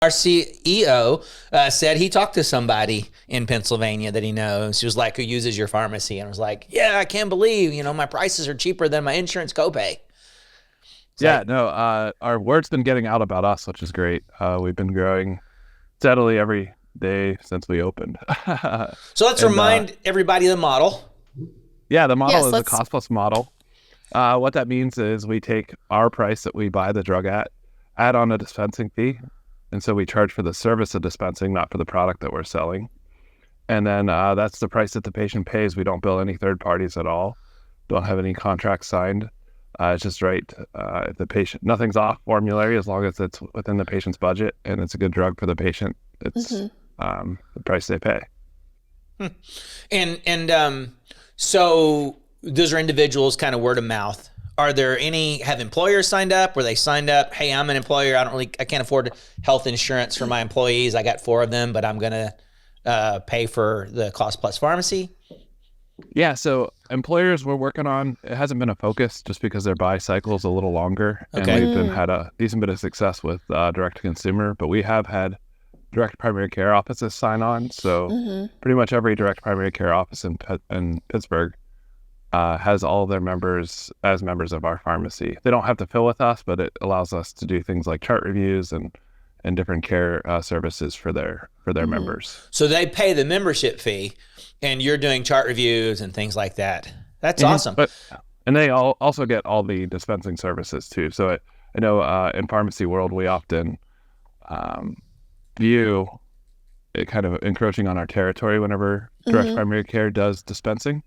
Our CEO said he talked to somebody in Pennsylvania that he knows. He was like, who uses your pharmacy? And I was like, yeah, I can't believe, my prices are cheaper than my insurance copay. Our word's been getting out about us, which is great. We've been growing steadily every day since we opened. So let's remind everybody the model. Yeah, the model is a cost plus model. What that means is we take our price that we buy the drug at, add on a dispensing fee. And so we charge for the service of dispensing, not for the product that we're selling. And then that's the price that the patient pays. We don't bill any third parties at all. Don't have any contracts signed. It's just right. If the patient, nothing's off formulary as long as it's within the patient's budget and it's a good drug for the patient. It's the price they pay. So those are individuals kind of word of mouth. Are there have employers signed up? Were they signed up? Hey, I'm an employer. I can't afford health insurance for my employees. I got 4 of them, but I'm going to pay for the cost plus pharmacy. Yeah. So employers we're working on, it hasn't been a focus just because their buy cycle is a little longer. Okay. And we've had a decent bit of success with direct to consumer, but we have had direct primary care offices sign on. So pretty much every direct primary care office in Pittsburgh has all of their members as members of our pharmacy. They don't have to fill with us, but it allows us to do things like chart reviews and different care services for their members. So they pay the membership fee, and you're doing chart reviews and things like that. That's awesome. And they also get all the dispensing services too. So I know in pharmacy world, we often view it kind of encroaching on our territory whenever direct primary care does dispensing.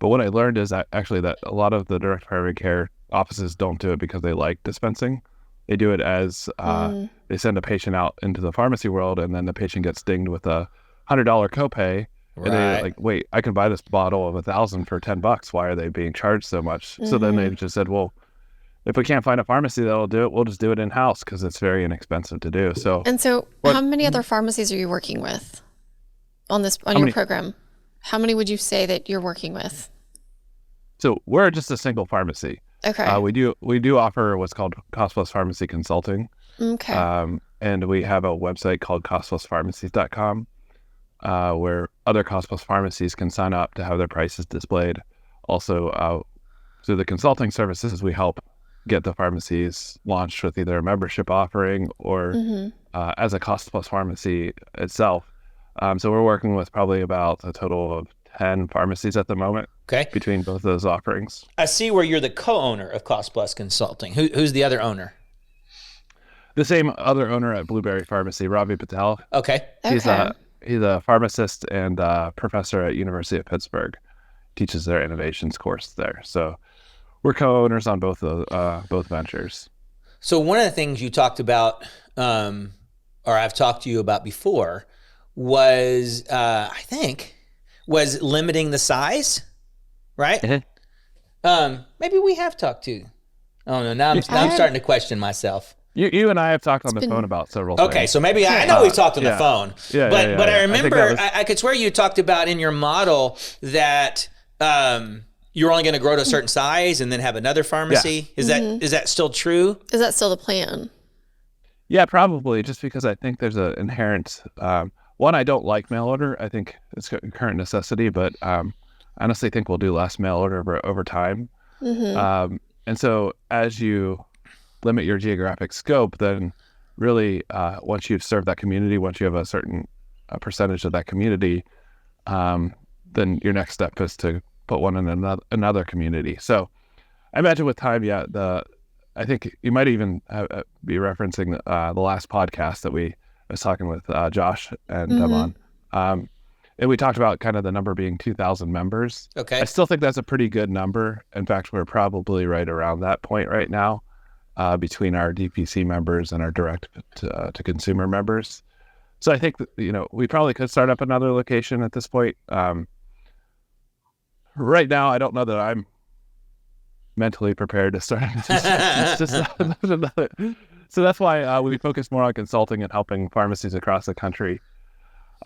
But what I learned is that actually that a lot of the direct primary care offices don't do it because they like dispensing. They do it as they send a patient out into the pharmacy world, and then the patient gets dinged with a $100 copay. Right. And they're like, wait, I can buy this bottle of 1,000 for $10. Why are they being charged so much? So then they just said, well, if we can't find a pharmacy that'll do it, we'll just do it in-house because it's very inexpensive to do. So how many other pharmacies are you working with on your program? How many would you say that you're working with? So we're just a single pharmacy. Okay. We do offer what's called Cost Plus Pharmacy Consulting. Okay. And we have a website called costpluspharmacies.com where other Cost Plus pharmacies can sign up to have their prices displayed. Also, through the consulting services, we help get the pharmacies launched with either a membership offering or as a Cost Plus pharmacy itself. So we're working with probably about a total of 10 pharmacies at the moment. Okay. Between both of those offerings. I see where you're the co-owner of Cost Plus Consulting. Who's the other owner? The same other owner at Blueberry Pharmacy, Ravi Patel. Okay. He's a pharmacist and professor at University of Pittsburgh. Teaches their innovations course there. So we're co-owners on both ventures. So one of the things you talked about, or I've talked to you about before, was was limiting the size, right? Maybe we have talked to. Oh no, now I'm starting to question myself. You and I have talked on the phone about several things. Okay, so maybe I know we've talked on the phone. But I remember I could swear you talked about in your model that you're only going to grow to a certain size and then have another pharmacy. Yeah. Is that still true? Is that still the plan? Yeah, probably. Just because I think there's an inherent one, I don't like mail order. I think it's a current necessity, but I honestly think we'll do less mail order over time. And so as you limit your geographic scope, then really once you've served that community, once you have a certain percentage of that community, then your next step is to put one in another community. So I imagine with time, I think you might even be referencing the last podcast that I was talking with Josh and Devon. And we talked about kind of the number being 2,000 members. Okay. I still think that's a pretty good number. In fact, we're probably right around that point right now between our DPC members and our direct to consumer members. So I think that, we probably could start up another location at this point. Right now, I don't know that I'm mentally prepared to start. So that's why we focus more on consulting and helping pharmacies across the country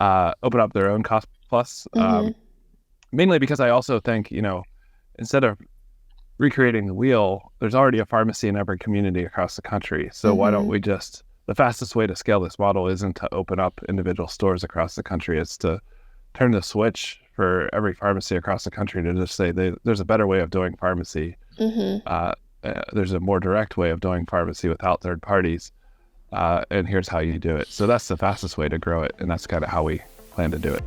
open up their own Cost Plus. Mainly because I also think, instead of recreating the wheel, there's already a pharmacy in every community across the country. So why don't we just the fastest way to scale this model isn't to open up individual stores across the country. It's to turn the switch for every pharmacy across the country to just say there's a better way of doing pharmacy. There's a more direct way of doing pharmacy without third parties. And here's how you do it. So that's the fastest way to grow it. And that's kind of how we plan to do it.